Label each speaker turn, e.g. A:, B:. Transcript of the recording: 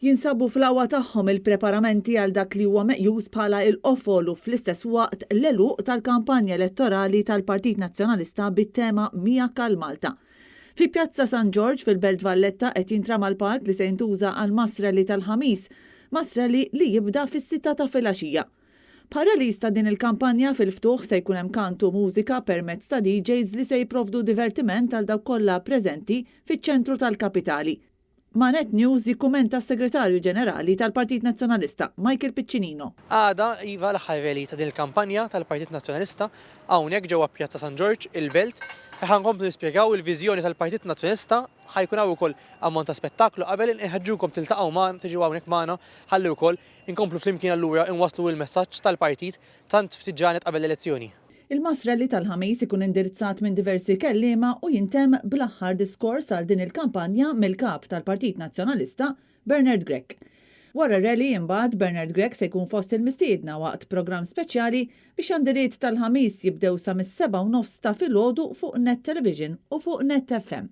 A: Jinsabu fl-aqwa tagħhom il-preparamenti għal dak li huwa meqjus bħala l-qofol u fl-istess waqt l-eluq tal-kampanja elettorali tal-Partit Nazzjonalista bit-tema Miegħek għal Malta. Fi Pjazza San George fil-Belt Valletta qed jintrama l-park li se jintuża għal masreli tal-ħamis, masreli li jibda fis-6 ta' filgħaxija. Bħal-release ta' din il-kampanja fil-ftuħ se jkun hemm kantu mużika permezz ta' DJs li se jipprovdu divertiment għal dawk kollha preżenti fiċ-ċentru tal-kapitali. Ma' Net News jikkumenta s-Segretarju Ġenerali tal-Partit Nazzjonalista, Michael Piccinino.
B: Għada iva l-aħħar reli ta' din il-kampanja tal-Partit Nazzjonalista hawnhekk ġewwa Pjazza San George il-Belt ħankomplu nispjegaw il-viżjoni tal-Partit Nazzjonalista ħajkun hawn ukoll ammont ta' spettaklu qabel inħeġġukom tiltaqgħu magħna tiġu hawnhekk magħna ħalli wkoll inkomplu flimkien allura inwasslu l-messaġġ tal-partit tant ftit ġranet qabel l-elezzjoni.
A: Il-masrelli tal-ħamis ikun indirizzat minn diversi kelliema u jintemm bl-aħħar diskors għal din il-kampanja mill-kap tal-Partit Nazzjonalista Bernard Grech. Wara rally imbagħad Bernard Grech se jkun fost il-mistiedna waqt programm speċjali biex għandiriet tal-ħamis jibdew sa mis-7:30 ta' filgħodu fuq Net Television u fuq Net FM.